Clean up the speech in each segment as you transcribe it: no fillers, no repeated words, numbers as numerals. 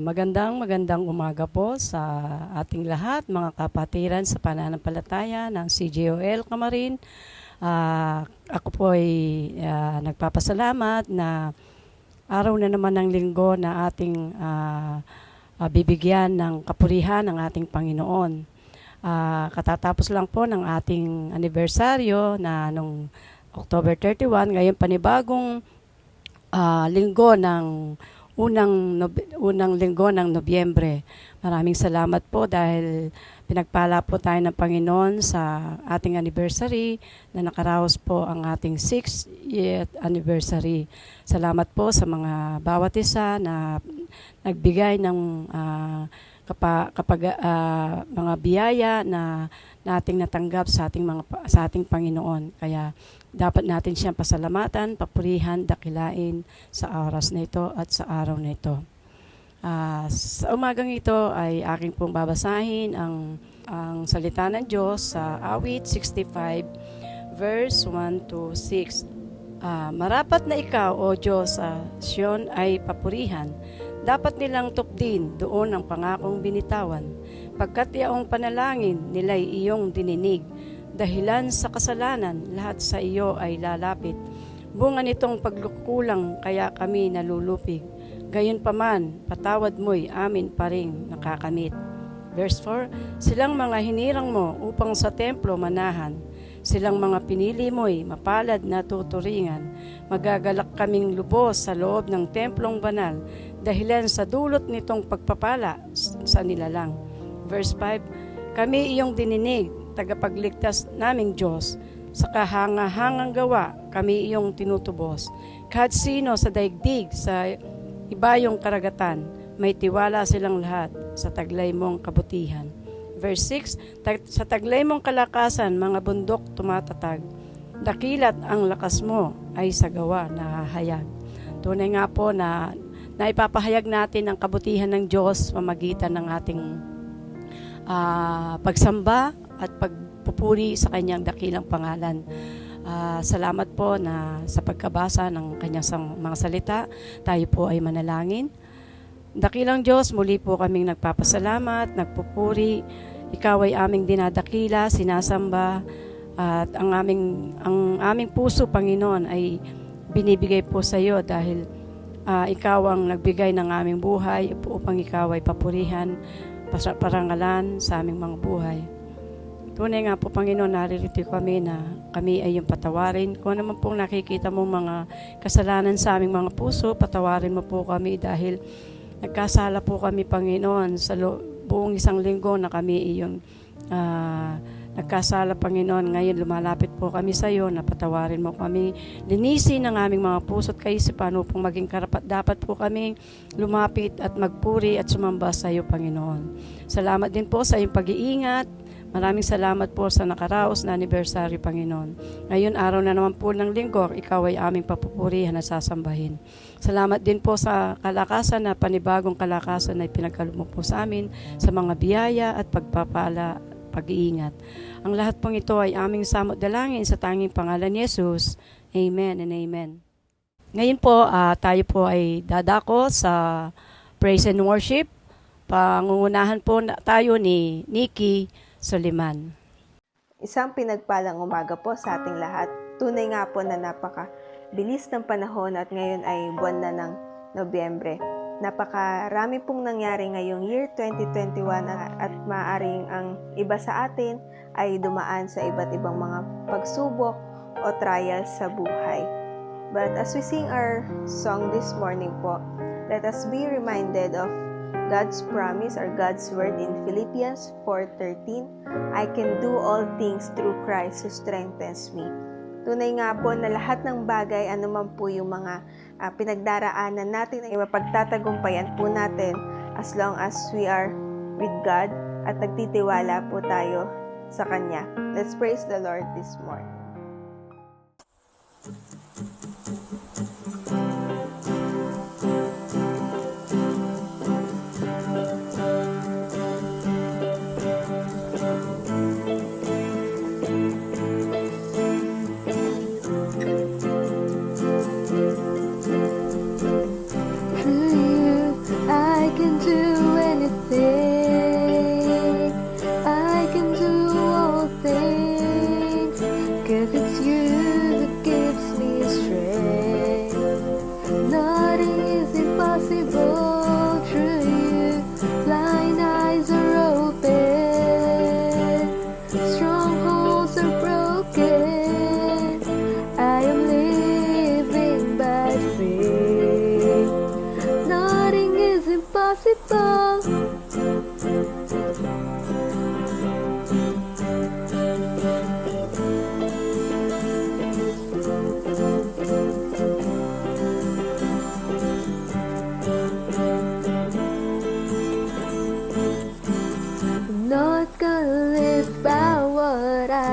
Magandang umaga po sa ating lahat, mga kapatiran sa pananampalataya ng CJOL Camarin. Ako po ay nagpapasalamat na araw na naman ng linggo na ating bibigyan ng kapurihan ng ating Panginoon. Katatapos lang po ng ating anibersaryo na nung October 31, ngayon panibagong linggo ng unang linggo ng Nobyembre. Maraming salamat po dahil pinagpala po tayo ng Panginoon sa ating anniversary na nakaraos po ang ating 6th anniversary. Salamat po sa mga bawat isa na nagbigay ng mga biyaya na nating natanggap sa ating Panginoon. Kaya dapat natin siyang pasalamatan, papurihan, dakilain sa oras na ito at sa araw na ito. Sa umagang ito ay aking pong babasahin ang salita ng Diyos sa Awit 65 verse 1 to 6. Marapat na ikaw, O Diyos, sa Sion ay papurihan. Dapat nilang tupdin doon ang pangakong binitawan. Pagkat yaong panalangin nila'y iyong dininig. Dahilan sa kasalanan, lahat sa iyo ay lalapit. Bunga nitong pagkukulang, kaya kami nalulupig. Gayunpaman, patawad mo'y amin pa ring nakakamit. Verse 4, silang mga hinirang mo upang sa templo manahan. Silang mga pinili mo'y mapalad na tuturingan. Magagalak kaming lubos sa loob ng templong banal, dahilan sa dulot nitong pagpapala sa nilalang. Verse 5, kami iyong dininig, tagapagligtas naming Diyos. Sa kahangahangang gawa, kami iyong tinutubos. Kahit sino sa daigdig, sa ibayong karagatan, may tiwala silang lahat sa taglay mong kabutihan. Verse 6, sa taglay mong kalakasan, mga bundok tumatatag. Dakilat ang lakas mo ay sa gawa nahahayag. Tunay nga po na ipapahayag natin ang kabutihan ng Diyos pamagitan ng ating pagsamba at pagpupuri sa kanyang dakilang pangalan. Salamat po na sa pagkabasa ng kanyang mga salita, tayo po ay manalangin. Dakilang Diyos, muli po kaming nagpapasalamat, nagpupuri. Ikaw ay aming dinadakila, sinasamba, at ang aming puso, Panginoon, ay binibigay po sa iyo dahil ikaw ang nagbigay ng aming buhay upang ikaw ay papurihan, parangalan sa aming mga buhay. Tunay nga po, Panginoon, naririto kami na kami ay yung patawarin. Kung ano man pong nakikita mo mga kasalanan sa aming mga puso, patawarin mo po kami dahil nagkasala po kami, Panginoon, sa buong isang linggo na kami iyong nagkasala, Panginoon. Ngayon lumalapit po kami sa iyo, napatawarin mo kami. Linisin ang aming mga puso at kaisipan upang maging karapat-dapat po kami lumapit at magpuri at sumamba sa iyo, Panginoon. Salamat din po sa iyong pag-iingat. Maraming salamat po sa nakaraos na anniversary, Panginoon. Ngayon, araw na naman po ng linggo, ikaw ay aming papupurihan at sasambahin. Salamat din po sa kalakasan na panibagong kalakasan na ipinagkaloob mo po sa amin sa mga biyaya at pagpapala, pag-iingat. Ang lahat pong ito ay aming samot dalangin sa tanging pangalan ni Jesus. Amen and amen. Ngayon po, tayo po ay dadako sa praise and worship. Pangungunahan po tayo ni Nikki Soliman. Isang pinagpalang umaga po sa ating lahat. Tunay nga po na napakabilis ng panahon at ngayon ay buwan na ng Nobyembre. Napakarami pong nangyari ngayong year 2021 at maaaring ang iba sa atin ay dumaan sa iba't ibang mga pagsubok o trials sa buhay. But as we sing our song this morning po, let us be reminded of God's promise or God's word in Philippians 4:13, I can do all things through Christ who strengthens me. Tunay nga po na lahat ng bagay, anuman po yung mga pinagdaraanan natin, ay mapagtatagumpayan po natin as long as we are with God at nagtitiwala po tayo sa Kanya. Let's praise the Lord this morning. I can do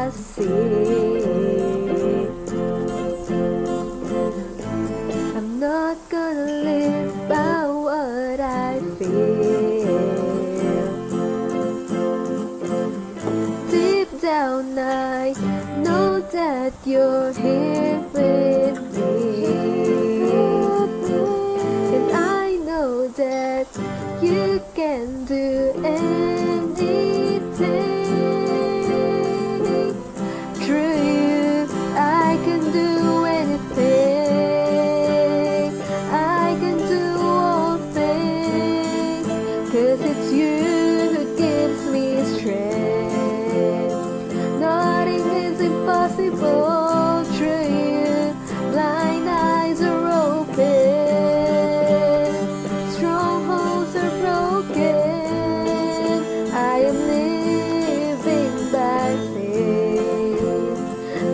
I see. I'm not gonna live by what I feel. Deep down I know that you're here with me, and I know that you can do anything. Through you I can do anything. I can do all things, 'cause it's you who gives me strength. Nothing is impossible through you. Blind eyes are open, strongholds are broken. I am living by faith.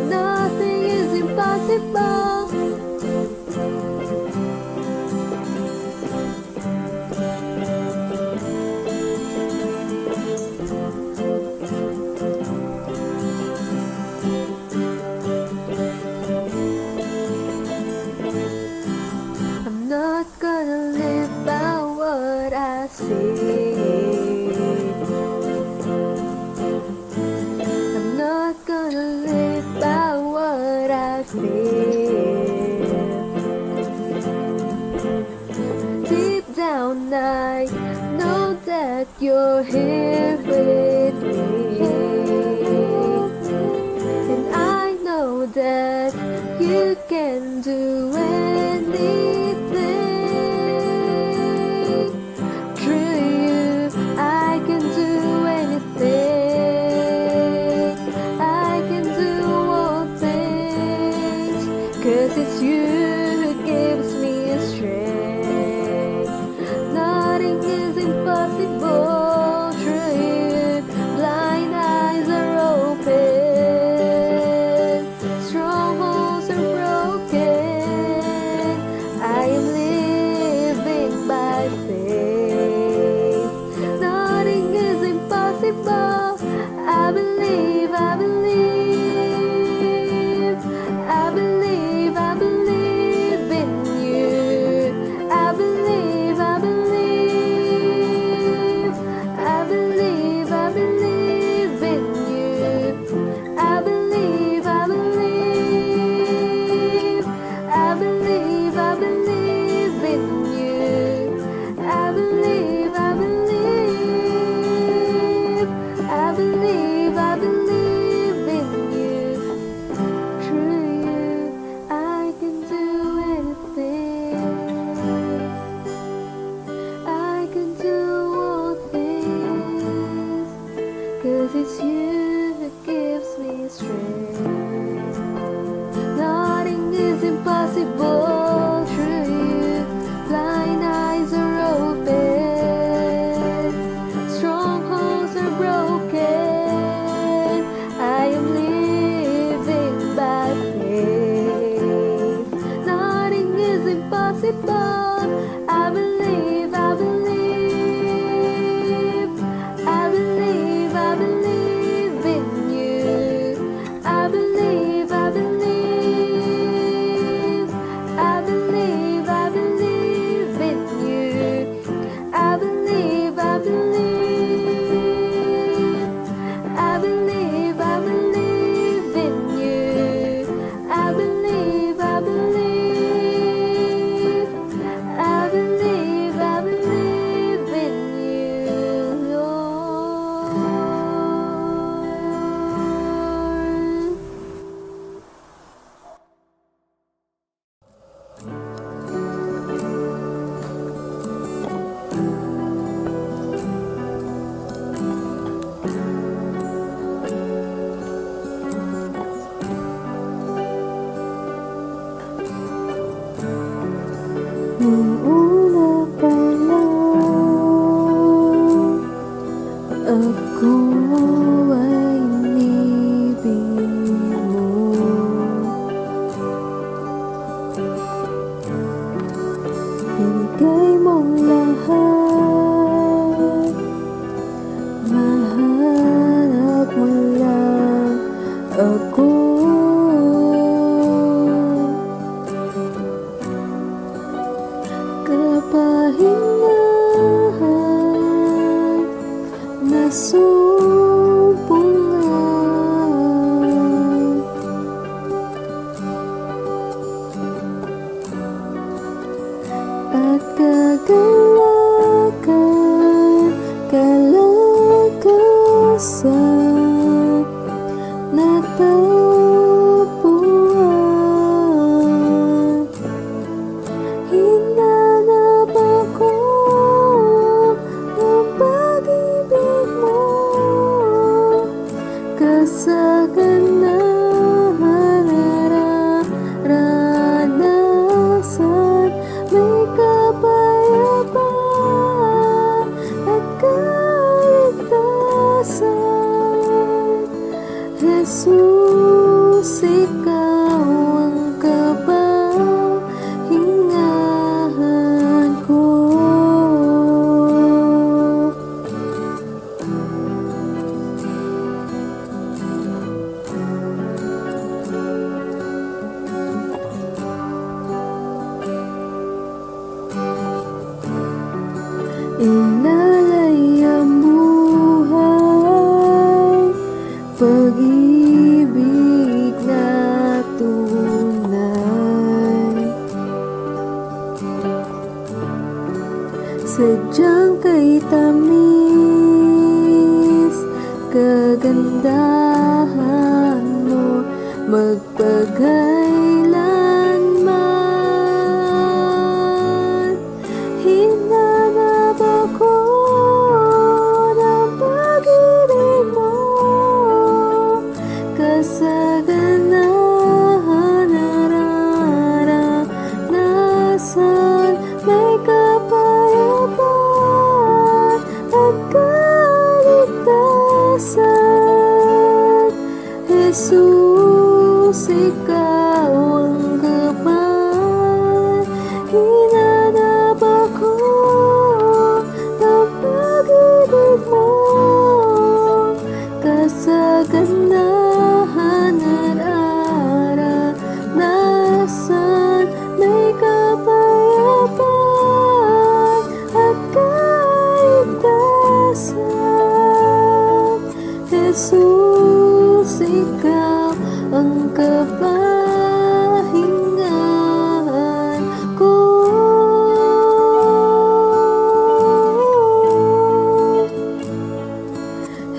Nothing is impossible. I'm not gonna live by what I see. I'm not gonna live by what I feel. Deep down I know that you're here with me, and I know that you can do anything. Through you I can do anything. I can do all things, 'cause it's you who gives me strength. Nothing is impossible through you. Blind eyes are open, strongholds are broken. I am living by faith. Nothing is impossible. I believe, I believe, I believe, I believe in you. I believe, I believe, I believe, I believe in you. I believe, I believe, I believe, I believe in you. I believe, I believe, I believe, I believe in you. Through you I can do anything. I can do all things, 'cause it's you who gives me strength. Nothing is impossible through you. Blind eyes are open, strongholds are broken. I am living by faith. Nothing is impossible. I believe, I believe, I believe, I believe in you. I believe, I believe, I believe, I believe in you. I believe, I believe, I believe, I believe in you. I believe, I believe, I believe, I believe in you, Lord. Nung una pa lang ako ay inibig mo. Binigay mong lahat, mahanap mo lang ako. Kapahingahan na sumpungan, at kagalakan, kalakasan natagpuan. Hinanap ako ng pag-ibig mo, kasaganahan nararanasan, may kapayapaan at kaligtasan. Jesus, ikaw ang kapahingahan ko. Inalay ang buhay, pag-ibig na tunay, sadyang kay tamis, kagandahan mo magpakailanman. Hinanap ako ng pag-ibig mo, kasaganahan nararanasan, may kapayapaan at kaligtasan. Jesus, ikaw ang kapahinanap ako ng pag-ibig mo, kasaganahan nararanasan, may kapayapaan at kaligtasan. Jesus, ikaw ang kapahingahan ko.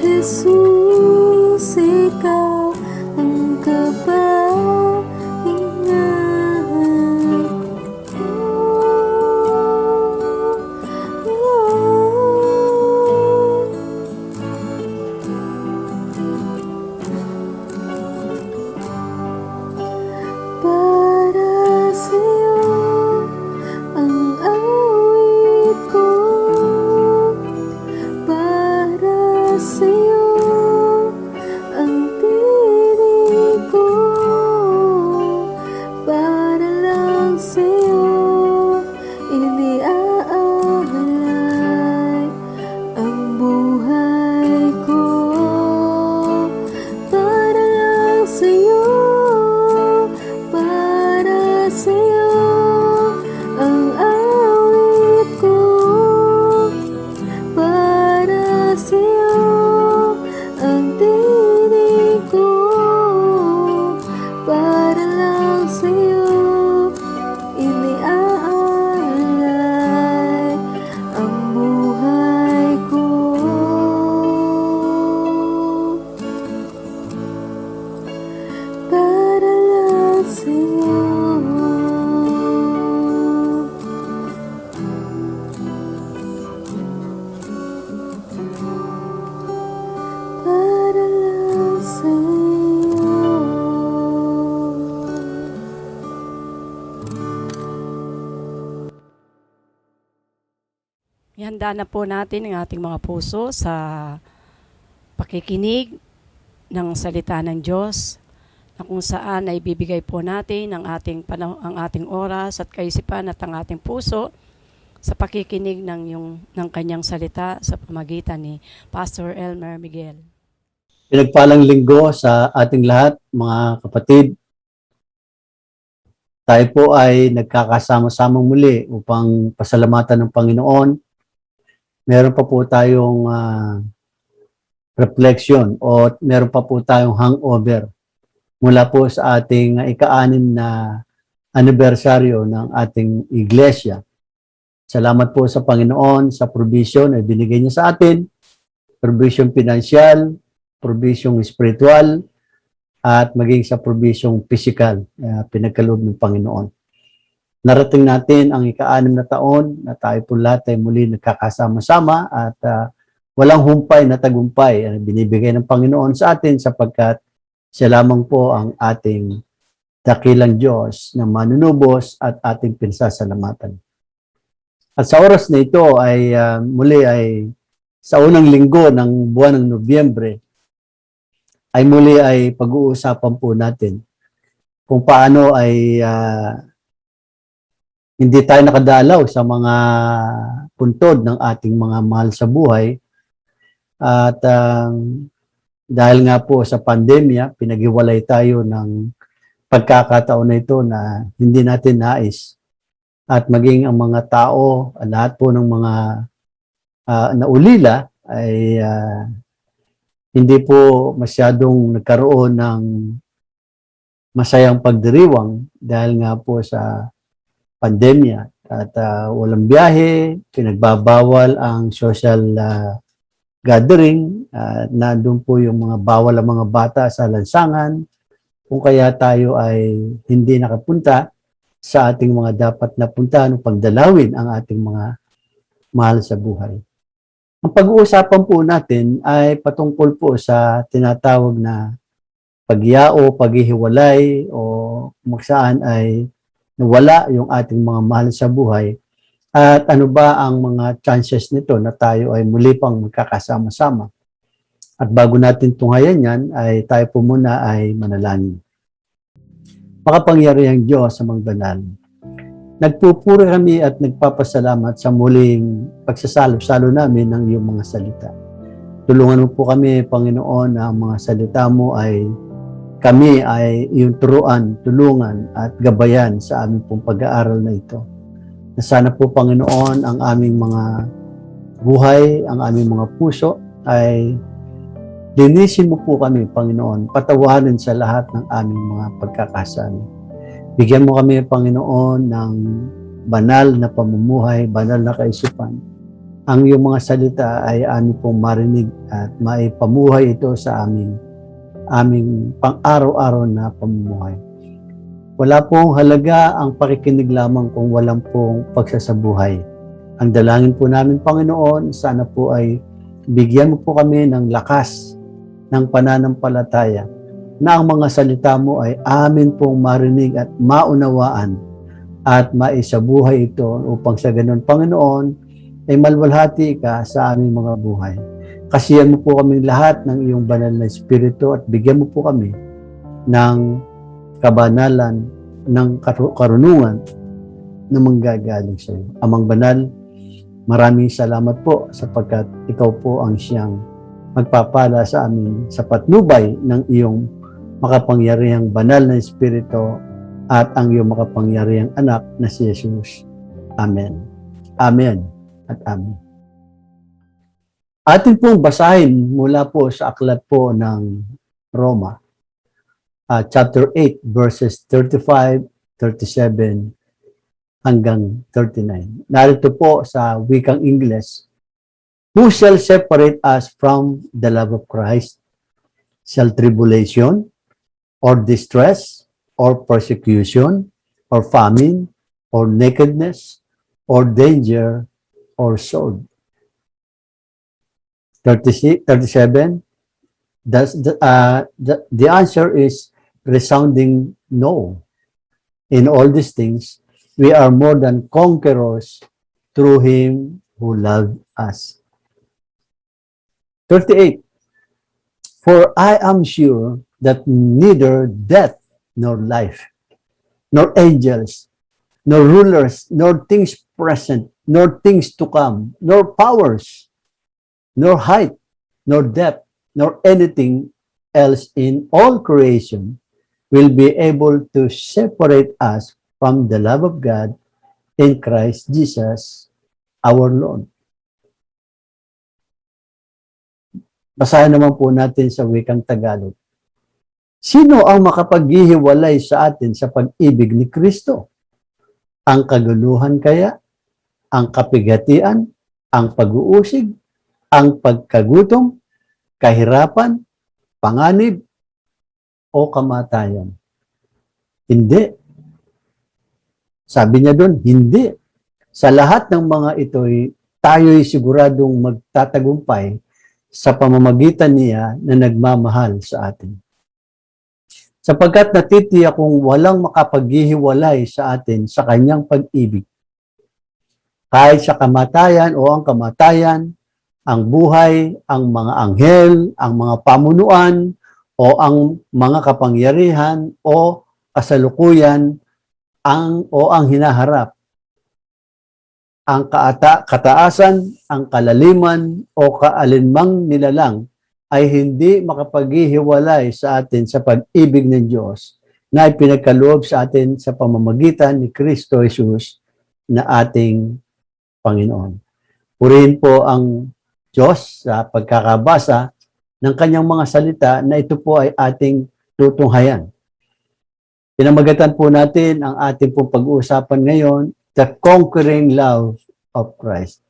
Jesus, ikaw ang kapahingahan ko. Para sa'yo ang awit ko, para sa'yo ang tinig ko, para lang sa'yo iniaalay ang buhay ko, para lang sa'yo, para sa'yo ang awit ko, para sa'yo ang tinig ko, para lang sa'yo iniaalay ang buhay ko, para lang sa'yo. Para lang sa'yo. Ihanda na po natin ang ating mga puso sa pakikinig ng salita ng Diyos, na kung saan ay bibigay po natin ang ating ang ating oras at kaisipan at ang ating puso sa pakikinig ng kanyang salita sa pamagitan ni Pastor Elmer Miguel. Pinagpalang linggo sa ating lahat, mga kapatid. Tayo po ay nagkakasama-samang muli upang pasalamatan ng Panginoon. Meron pa po tayong reflection o meron pa po tayong hangover mula po sa ating ika-6 na anibersaryo ng ating iglesia. Salamat po sa Panginoon sa provision na binigay niya sa atin, provision pinansyal, provision spiritual, at maging sa provision physical, pinagkaloob ng Panginoon. Narating natin ang ika-6 na taon na tayo po lahat ay muli nagkakasama-sama at walang humpay na tagumpay na binibigay ng Panginoon sa atin sapagkat siya lamang po ang ating dakilang Diyos na manunubos at ating pinsasalamatan. At sa oras na ito ay muli ay sa unang linggo ng buwan ng Nobyembre ay muli ay pag-uusapan po natin kung paano ay hindi tayo nakadalaw sa mga puntod ng ating mga mahal sa buhay. At dahil nga po sa pandemya, pinaghiwalay tayo ng pagkakataon na ito na hindi natin nais. At maging ang mga tao, lahat po ng mga naulila ay hindi po masyadong nagkaroon ng masayang pagdiriwang dahil nga po sa pandemya. At walang biyahe, pinagbabawal ang social gathering, nandun po yung mga bawal ang mga bata sa lansangan, kung kaya tayo ay hindi nakapunta sa ating mga dapat na puntahan upang dalawin ang ating mga mahal sa buhay. Ang pag-uusapan po natin ay patungkol po sa tinatawag na pagyao, paghihiwalay o kung saan ay nawala yung ating mga mahal sa buhay at ano ba ang mga chances nito na tayo ay muli pang magkakasama-sama. At bago natin tunghayan yan ay tayo po muna ay manalangin. Makapangyarihang Diyos sa mga banal, nagpupuri kami at nagpapasalamat sa muling pagsasalop-salo namin ng iyong mga salita. Tulungan mo po kami, Panginoon, na ang mga salita mo ay kami ay iyong turuan, tulungan at gabayan sa aming pong pag-aaral na ito. Na sana po, Panginoon, ang aming mga buhay, ang aming mga puso ay linisin mo po kami, Panginoon, patawarin sa lahat ng aming mga pagkakasala. Bigyan mo kami, Panginoon, ng banal na pamumuhay, banal na kaisipan. Ang iyong mga salita ay aming pong marinig at maipamuhay ito sa aming pang-araw-araw na pamumuhay. Wala pong halaga ang pakikinig lamang kung walang pong pagsasabuhay. Ang dalangin po namin, Panginoon, sana po ay bigyan mo po kami ng lakas ng pananampalataya na ang mga salita mo ay amin pong marinig at maunawaan at maisabuhay ito upang sa ganun, Panginoon, ay malwalhati ka sa aming mga buhay. Kasiyan mo po kami lahat ng iyong banal na espiritu at bigyan mo po kami ng kabanalan, ng karunungan na manggagaling sa iyo. Amang banal, maraming salamat po sapagkat ikaw po ang siyang magpapala sa amin sa patnubay ng iyong makapangyarihang banal na espiritu at ang iyong makapangyarihang anak na si Jesus. Amen. Amen at amen. Atin pong basahin mula po sa aklat po ng Roma, chapter 8, verses 35, 37, hanggang 39. Narito po sa wikang Ingles, "Who shall separate us from the love of Christ? Shall tribulation, or distress, or persecution, or famine, or nakedness, or danger, or sword?" 37, the answer is resounding no. In all these things, we are more than conquerors through Him who loved us. 38, "For I am sure that neither death nor life, nor angels, nor rulers, nor things present, nor things to come, nor powers, nor height, nor depth, nor anything else in all creation will be able to separate us from the love of God in Christ Jesus our Lord. Basahin naman po natin sa wikang Tagalog. Sino ang makapaghihiwalay sa atin sa pag-ibig ni Kristo? Ang kaguluhan kaya? Ang kapigatian? Ang pag-uusig? Ang pagkagutom? Kahirapan? Panganib? O kamatayan? Hindi. Sabi niya doon, hindi. Sa lahat ng mga ito'y tayo'y siguradong magtatagumpay sa pamamagitan niya na nagmamahal sa atin. Sapagkat natitiyak kung walang makapaghihiwalay sa atin sa kanyang pag-ibig. Kahit sa kamatayan o ang kamatayan, ang buhay, ang mga anghel, ang mga pamunuan, o ang mga kapangyarihan, o kasalukuyan, ang hinaharap, ang kataasan, ang kalaliman, o kaalinmang nilalang ay hindi makapaghihiwalay sa atin sa pag-ibig ng Diyos na ipinagkaloob sa atin sa pamamagitan ni Kristo Jesus na ating Panginoon. Purihin po ang Diyos sa pagkakabasa ng kanyang mga salita na ito po ay ating tutunghayan. Pinamagatan po natin ang ating pong pag-uusapan ngayon, the conquering love of Christ.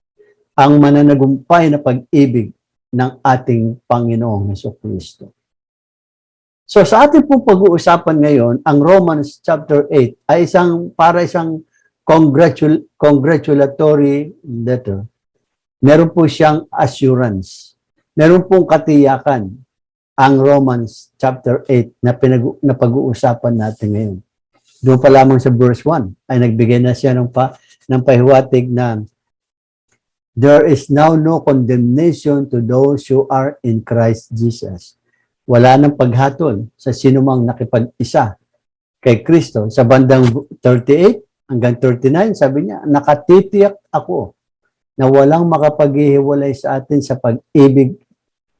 Ang mananagumpay na pag-ibig ng ating Panginoong Jesucristo. So sa ating pong pag-uusapan ngayon, ang Romans chapter 8 ay isang congratulatory letter. Meron po siyang assurance. Meron pong katiyakan ang Romans chapter 8 na pag-uusapan natin ngayon. Doon pa lamang sa verse 1 ay nagbigay na siya ng pahiwatig na there is now no condemnation to those who are in Christ Jesus. Wala nang paghatol sa sinumang nakipag-isa kay Kristo. Sa bandang 38 hanggang 39, sabi niya, nakatitiyak ako na walang makapaghihiwalay sa atin sa pag-ibig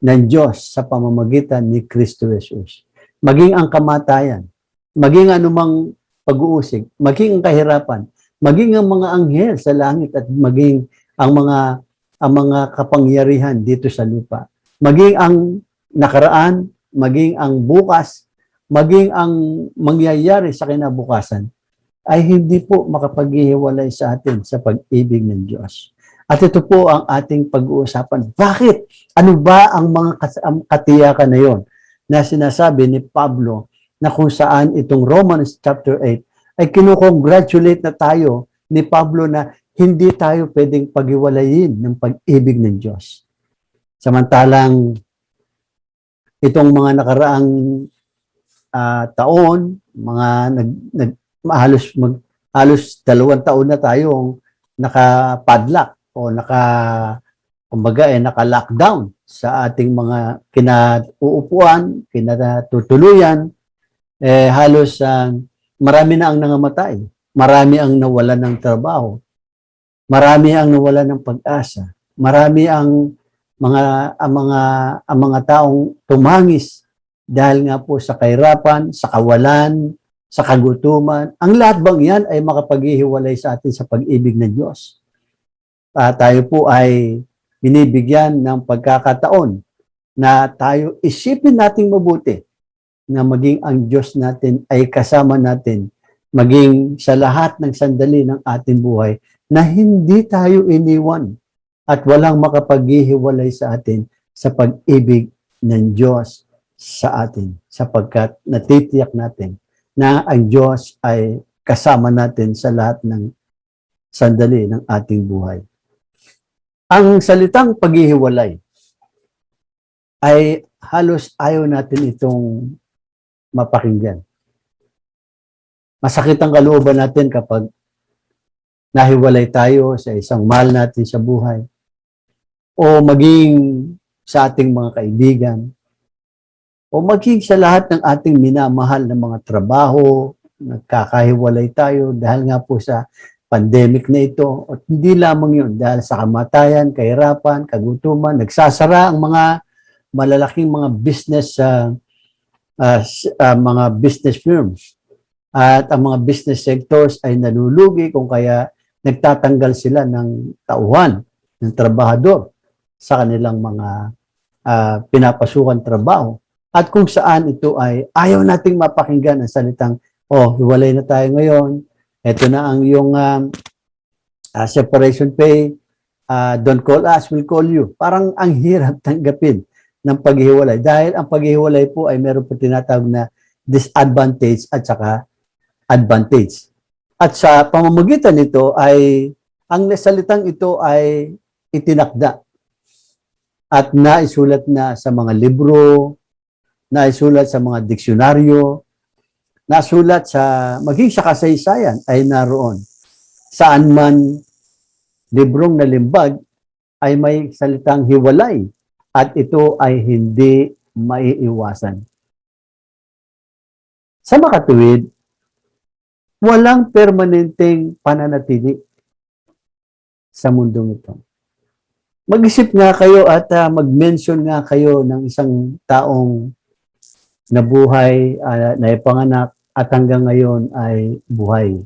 ng Diyos sa pamamagitan ni Kristo Jesus. Maging ang kamatayan, maging anumang pag-uusig, maging ang kahirapan, maging ang mga anghel sa langit at maging ang mga kapangyarihan dito sa lupa. Maging ang nakaraan, maging ang bukas, maging ang mangyayari sa kinabukasan, ay hindi po makapaghihiwalay sa atin sa pag-ibig ng Diyos. At ito po ang ating pag-uusapan. Bakit? Ano ba ang mga katiyakan na yon na sinasabi ni Pablo na kung saan itong Romans chapter 8 ay kinukongratulate na tayo ni Pablo na hindi tayo pwedeng paghiwalayin ng pag-ibig ng Diyos. Samantalang itong mga nakaraang taon, halos 2 taon na tayong nakapadlock o naka-lockdown sa ating mga kinauupuan, kinatutuluyan, halos marami na ang nangamatay, marami ang nawalan ng trabaho, marami ang nawalan ng pag-asa, marami ang mga taong tumangis dahil nga po sa kahirapan, sa kawalan, sa kagutuman. Ang lahat bang yan ay makapaghihiwalay sa atin sa pag-ibig ng Diyos? Tayo po ay binibigyan ng pagkakataon na tayo isipin nating mabuti na maging ang Diyos natin ay kasama natin, maging sa lahat ng sandali ng ating buhay na hindi tayo iniwan at walang makapaghihiwalay sa atin sa pag-ibig ng Diyos sa atin, sapagkat natitiyak natin na ang Diyos ay kasama natin sa lahat ng sandali ng ating buhay. Ang salitang paghihiwalay ay halos ayaw natin itong mapakinggan. Masakit ang kalooban natin kapag nahiwalay tayo sa isang mahal natin sa buhay o maging sa ating mga kaibigan o maging sa lahat ng ating minamahal na mga trabaho, nagkakahiwalay tayo dahil nga po sa pandemic na ito. At hindi lamang yun, dahil sa kamatayan, kahirapan, kagutuman, nagsasara ang mga malalaking mga business mga business firms. At ang mga business sectors ay nalulugi kung kaya nagtatanggal sila ng tauhan, ng trabahador sa kanilang mga pinapasukan trabaho. At kung saan ito ay ayaw nating mapakinggan ang salitang, oh, hiwalay na tayo ngayon, ito na ang iyong separation pay, don't call us, we'll call you. Parang ang hirap tanggapin ng paghihiwalay. Dahil ang paghihiwalay po ay meron po tinatawag na disadvantage at saka advantage. At sa pamamagitan nito ay, ang salitang ito ay itinakda at naisulat na sa mga libro, naisulat sa mga diksyonaryo, nasulat sa, maging sa kasaysayan ay naroon. Saan man librong nalimbag ay may salitang hiwalay at ito ay hindi maiiwasan. Sa makatuwid, walang permanenteng pananatili sa mundong ito. Mag-isip nga kayo at mag-mention nga kayo ng isang taong nabuhay, naipanganak at hanggang ngayon ay buhay.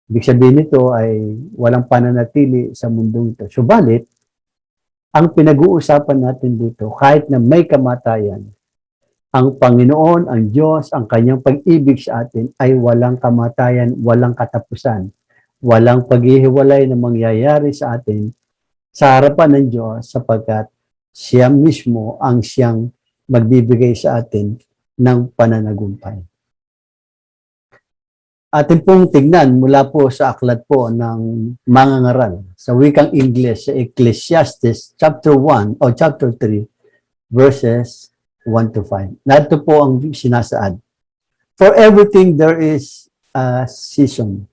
Ibig sabihin nito ay walang pananatili sa mundong ito. Subalit, ang pinag-uusapan natin dito, kahit na may kamatayan, ang Panginoon, ang Diyos, ang kanyang pag-ibig sa atin ay walang kamatayan, walang katapusan, walang paghihiwalay na mangyayari sa atin sa harapan ng Diyos sapagkat siya mismo ang siyang magbibigay sa atin ng pananagumpay. Atin pong tignan mula po sa aklat po ng mga ngaral sa wikang Ingles sa Ecclesiastes chapter 1 o chapter 3 verses 1 to 5. Narito po ang sinasaad. For everything there is a season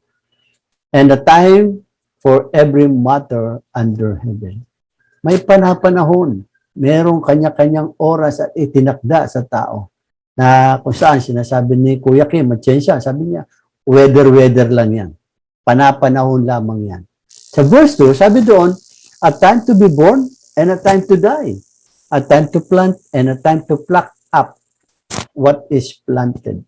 and a time for every matter under heaven. May panahon, merong kanya-kanyang oras at itinakda sa tao na kung saan sinasabi ni Kuya Kim, Matienza, sabi niya, weather lang yan. Panahon lamang yan. Sa verse 2, sabi doon, a time to be born and a time to die. A time to plant and a time to pluck up what is planted.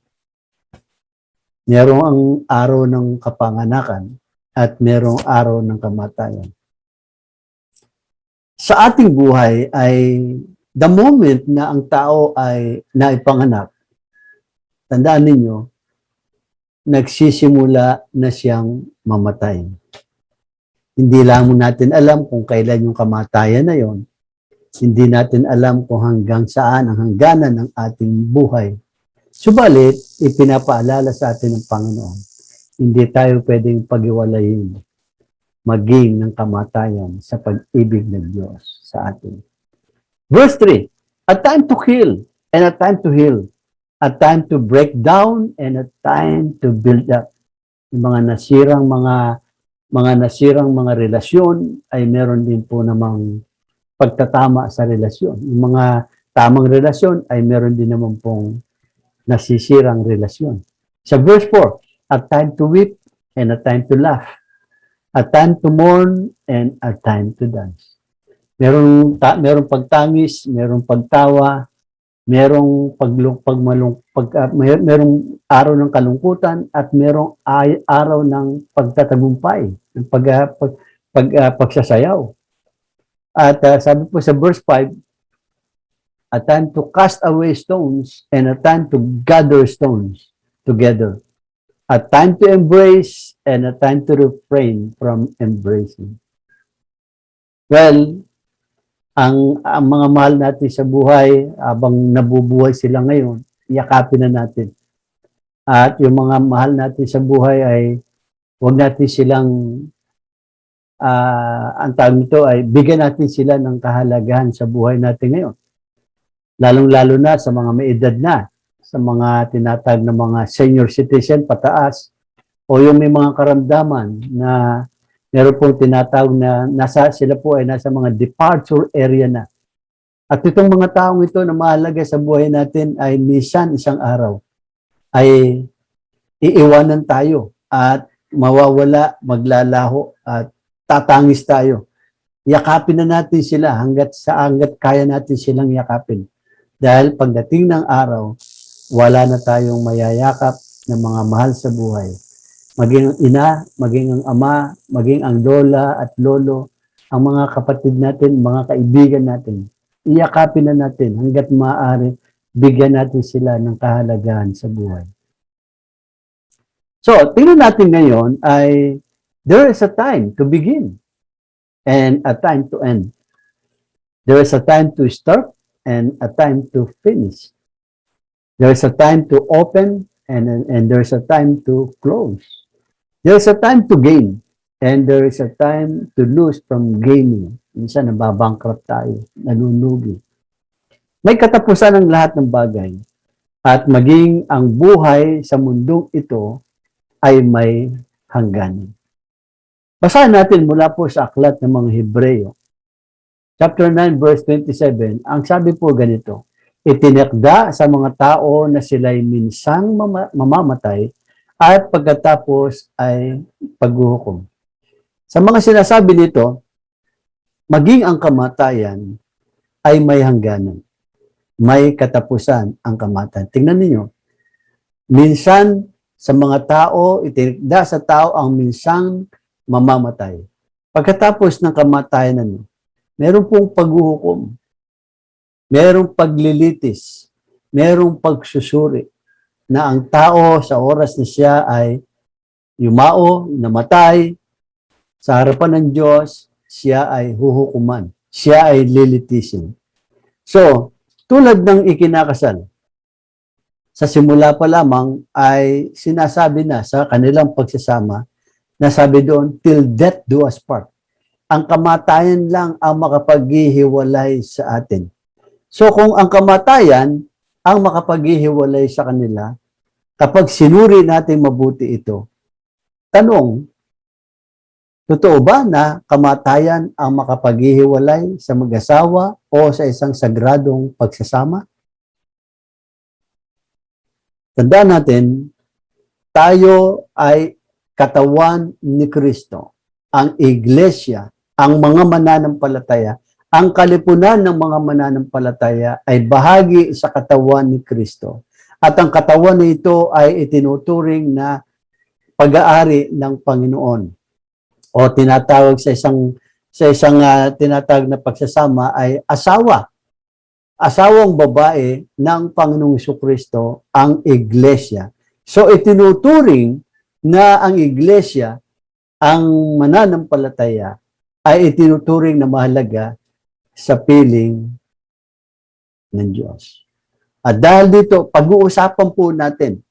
Merong ang araw ng kapanganakan at merong araw ng kamatayan. Sa ating buhay ay the moment na ang tao ay naipanganak, tandaan ninyo, nagsisimula na siyang mamatay. Hindi lang natin alam kung kailan yung kamatayan na yon. Hindi natin alam kung hanggang saan ang hangganan ng ating buhay. Subalit, ipinapaalala sa atin ng Panginoon, hindi tayo pwedeng pag-iwalayin maging ng kamatayan sa pag-ibig ng Diyos sa atin. Verse 3, a time to kill and a time to heal, a time to break down and a time to build up. Yung mga nasirang mga relasyon ay meron din po namang pagtatama sa relasyon. Yung mga tamang relasyon ay meron din naman pong nasisirang relasyon. Sa verse 4, a time to weep and a time to laugh, a time to mourn and a time to dance. Merong pagtangis, merong pagtawa, merong merong araw ng kalungkutan at merong araw ng pagtatagumpay, ng pagsasayaw. At sabi po sa verse 5, a time to cast away stones and a time to gather stones together. A time to embrace and a time to refrain from embracing. Well, ang mga mahal natin sa buhay, habang nabubuhay sila ngayon, yakapin na natin. At yung mga mahal natin sa buhay ay huwag natin silang ang tawag nito ay bigyan natin sila ng kahalagahan sa buhay natin ngayon. Lalong-lalo na sa mga may edad na, sa mga tinatag na mga senior citizen pataas, o yung may mga karamdaman na meron pong tinatawag na sila po ay nasa mga departure area na. At itong mga taong ito na mahalaga sa buhay natin ay minsan isang araw ay iiwanan tayo at mawawala, maglalaho at tatangis tayo. Yakapin na natin sila hanggat kaya natin silang yakapin. Dahil pagdating ng araw, wala na tayong mayayakap ng mga mahal sa buhay. Maging ang ina, maging ang ama, maging ang lola at lolo, ang mga kapatid natin, mga kaibigan natin. Iyakapin na natin hanggat maaari, bigyan natin sila ng kahalagahan sa buhay. So, tingnan natin ngayon ay there is a time to begin and a time to end. There is a time to start and a time to finish. There is a time to open and there is a time to close. There is a time to gain and there is a time to lose from gaining. Minsan nababankrupt tayo, nalulugi. May katapusan ang lahat ng bagay at maging ang buhay sa mundong ito ay may hangganan. Basahin natin mula po sa aklat ng mga Hebreo. Chapter 9, verse 27, ang sabi po ganito, itinakda sa mga tao na sila'y minsang mamamatay at pagkatapos ay paghuhukom. Sa mga sinasabi nito, maging ang kamatayan ay may hangganan. May katapusan ang kamatayan. Tingnan niyo, minsan sa mga tao, itinakda sa tao ang minsang mamamatay. Pagkatapos ng kamatayan ano, meron pong paghuhukom, merong paglilitis, merong pagsusuri na ang tao sa oras na siya ay yumao, namatay, sa harapan ng Diyos, siya ay huhukuman. Siya ay lilitisin. So, tulad ng ikinakasal, sa simula pa lamang ay sinasabi na sa kanilang pagsasama, na sabi doon, till death do us part. Ang kamatayan lang ang makapaghihiwalay sa atin. So kung ang kamatayan ang makapaghihiwalay sa kanila, kapag sinuri natin mabuti ito, tanong, totoo ba na kamatayan ang makapaghihiwalay sa mag-asawa o sa isang sagradong pagsasama? Tandaan natin, tayo ay katawan ni Kristo. Ang iglesia, ang mga mananampalataya, ang kalipunan ng mga mananampalataya ay bahagi sa katawan ni Kristo. At ang katawan na ito ay itinuturing na pag-aari ng Panginoon. O tinatawag sa isang tinatawag na pagsasama ay asawa. Asawang babae ng Panginoong Jesucristo ang iglesia. So itinuturing na ang iglesia, ang mananampalataya, ay itinuturing na mahalaga sa piling ng Diyos. At dahil dito, pag-uusapan po natin,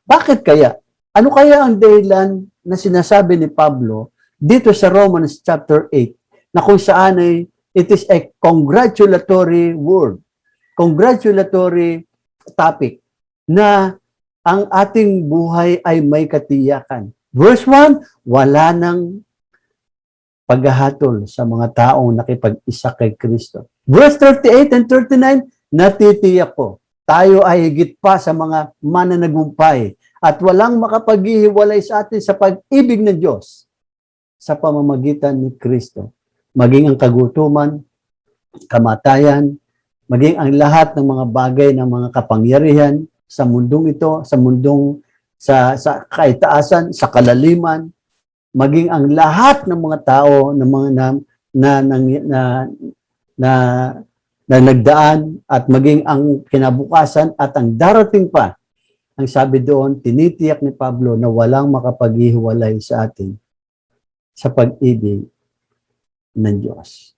bakit kaya? Ano kaya ang dahilan na sinasabi ni Pablo dito sa Romans chapter 8, na kung saan ay it is a congratulatory word, congratulatory topic, na ang ating buhay ay may katiyakan. Verse 1, wala nang paghahatol sa mga taong nakipag-isa kay Kristo. Verse 38 and 39, natitiyak ko, tayo ay higit pa sa mga mananagumpay at walang makapaghihiwalay sa atin sa pag-ibig ng Diyos sa pamamagitan ni Kristo. Maging ang kagutuman, kamatayan, maging ang lahat ng mga bagay ng mga kapangyarihan sa mundong ito, sa mundong sa kaitaasan, sa kalaliman, maging ang lahat ng mga tao ng mga na nagdaan at maging ang kinabukasan at ang darating pa. Ang sabi doon, tinitiyak ni Pablo na walang makapaghihiwalay sa atin sa pag-ibig ng Diyos.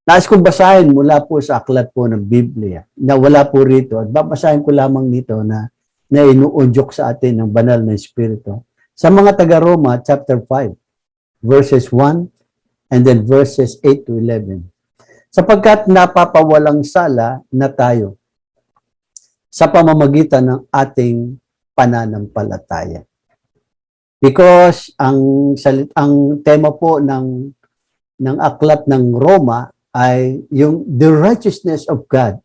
Nais kong basahin mula po sa aklat po ng Biblia na wala po rito at babasahin ko lamang nito na inuudyok sa atin ng banal na Espiritu. Sa mga taga-Roma, chapter 5, verses 1 and then verses 8 to 11. Sapagkat napapawalang sala na tayo sa pamamagitan ng ating pananampalataya. Because ang tema po ng aklat ng Roma ay yung the righteousness of God,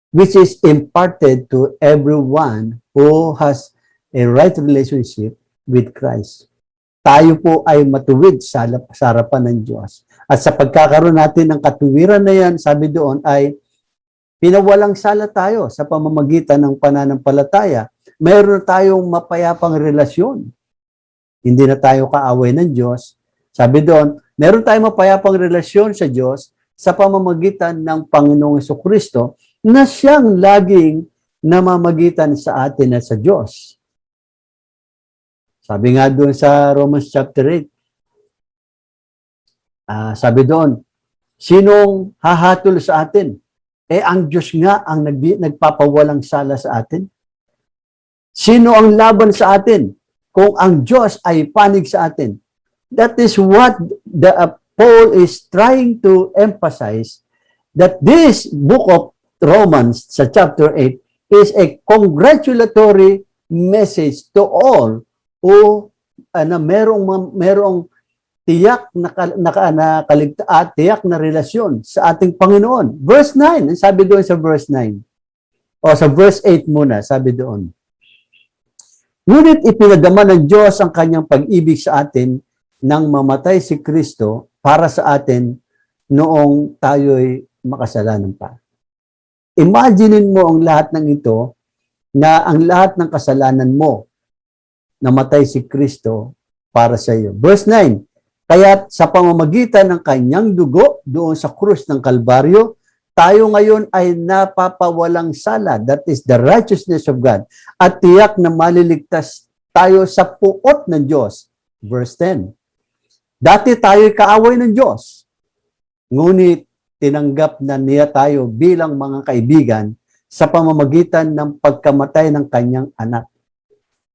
which is imparted to everyone who has a right relationship with Christ. Tayo po ay matuwid sa harapan ng Diyos. At sa pagkakaroon natin ng katuwiran na yan, sabi doon ay Pinawalang sala tayo sa pamamagitan ng pananampalataya. Mayroon tayong mapayapang relasyon. Hindi na tayo kaaway ng Diyos. Sabi doon, meron tayong mapayapang relasyon sa Diyos sa pamamagitan ng Panginoong Jesucristo na siyang laging namamagitan sa atin at sa Diyos. Sabi nga doon sa Romans chapter 8, sabi doon, sinong hahatol sa atin? Ang Diyos nga ang nagpapawalang sala sa atin. Sino ang laban sa atin? Kung ang Diyos ay panig sa atin. That is what Paul is trying to emphasize, that this book of Romans sa chapter 8 is a congratulatory message to all who merong tiyak tiyak na relasyon sa ating Panginoon. Verse 9, sabi doon sa verse 9. O sa verse 8 muna, sabi doon. Ngunit ipinadama ng Diyos ang kanyang pag-ibig sa atin nang mamatay si Kristo para sa atin noong tayo'y makasalanan pa. Imaginin mo ang lahat ng ito, na ang lahat ng kasalanan mo, namatay si Kristo para sa iyo. Verse 9, kaya sa pamamagitan ng kanyang dugo doon sa krus ng Kalbaryo, tayo ngayon ay napapawalang sala. That is the righteousness of God. At tiyak na maliligtas tayo sa puot ng Diyos. Verse 10. Dati tayo'y kaaway ng Diyos. Ngunit tinanggap na niya tayo bilang mga kaibigan sa pamamagitan ng pagkamatay ng kanyang anak.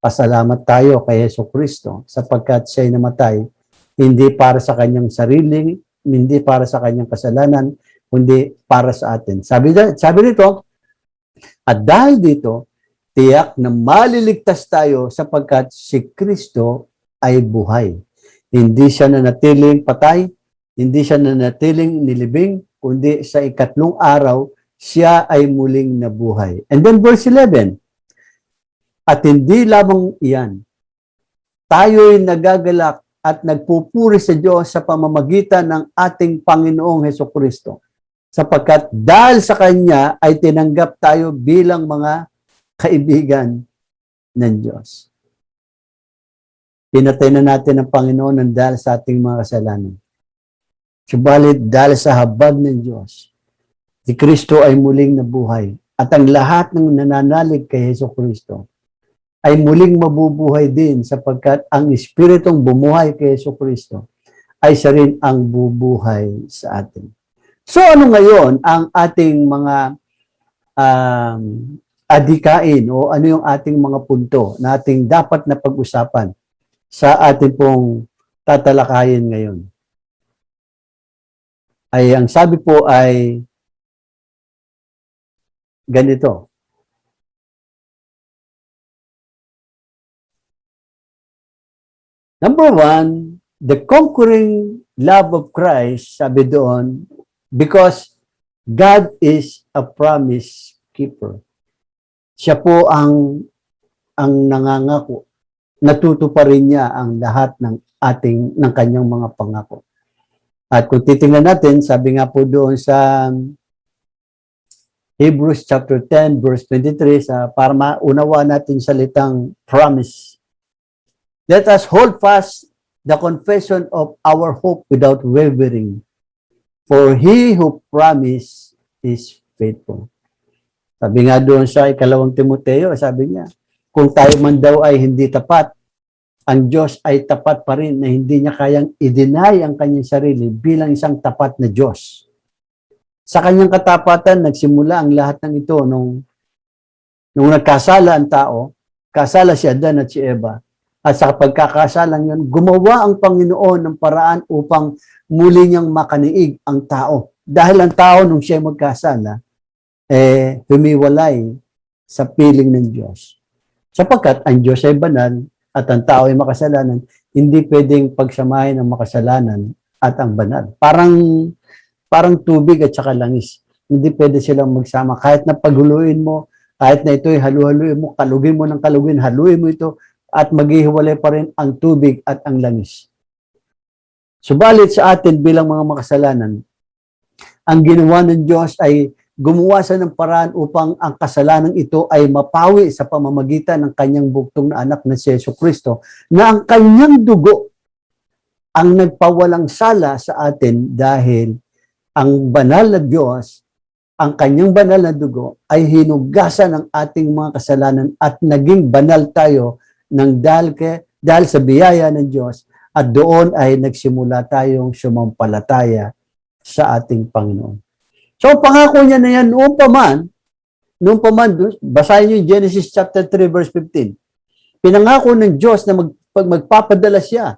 Pasalamat tayo kay Jesucristo sapagkat siya'y namatay hindi para sa kanyang sarili, hindi para sa kanyang kasalanan, kundi para sa atin. Sabi nito, at dahil dito, tiyak na maliligtas tayo sapagkat si Kristo ay buhay. Hindi siya nanatiling patay, hindi siya nanatiling nilibing, kundi sa ikatlong araw, siya ay muling nabuhay. And then verse 11, at hindi lamang iyan, tayo'y nagagalak at nagpupuri sa Diyos sa pamamagitan ng ating Panginoong Hesukristo. Sapagkat dahil sa Kanya ay tinanggap tayo bilang mga kaibigan ng Diyos. Pinatay na natin ang Panginoon ng dahil sa ating mga kasalanan. Subalit dahil sa habag ng Diyos, si Kristo ay muling nabuhay. At ang lahat ng nananalig kay Hesukristo ay muling mabubuhay din sapagkat ang Espiritong bumuhay kay Jesucristo ay siya rin ang bubuhay sa atin. So ano ngayon ang ating mga adikain o ano yung ating mga punto na ating dapat na pag-usapan sa ating pong tatalakayin ngayon? Ay ang sabi po ay ganito. Number one, the conquering love of Christ, sabi doon, because God is a promise keeper. Siya po ang nangangako. Natutuparin niya ang lahat ng kanyang mga pangako. At kung titingnan natin, sabi nga po doon sa Hebrews chapter 10 verse 23, para maunawa natin salitang promise. Let us hold fast the confession of our hope without wavering. For he who promised is faithful. Sabi nga doon sa ikalawang Timoteo, sabi niya, kung tayo man daw ay hindi tapat, ang Diyos ay tapat pa rin na hindi niya kayang i-deny ang kanyang sarili bilang isang tapat na Diyos. Sa kanyang katapatan, nagsimula ang lahat ng ito nung nagkasala ang tao, kasala si Adan at si Eva. At sa pagkakasalang yun, gumawa ang Panginoon ng paraan upang muli niyang makaniig ang tao. Dahil ang tao, nung siya magkasala, humiwalay sa piling ng Diyos. Sapagkat ang Diyos ay banal at ang tao ay makasalanan, hindi pwedeng pagsamahin ang makasalanan at ang banal. Parang tubig at saka langis. Hindi pwede silang magsama. Kahit na paghuluin mo, kahit na ito'y halu-haluin mo, kalugin mo ng kalugin, haluin mo ito, at maghihiwalay pa rin ang tubig at ang langis. Subalit sa atin bilang mga makasalanan, ang ginawa ng Diyos ay gumawa siya ng paraan upang ang kasalanan ito ay mapawi sa pamamagitan ng kanyang buktong na anak na si Jesucristo, na ang kanyang dugo ang nagpawalang sala sa atin dahil ang banal na Diyos, ang kanyang banal na dugo ay hinugasan ng ating mga kasalanan at naging banal tayo dahil sa biyaya ng Diyos, at doon ay nagsimula tayong sumampalataya sa ating Panginoon. So, pangako niya na yan noon pa man, basahin niyo yung Genesis chapter 3 verse 15. Pinangako ng Diyos na magpapadala siya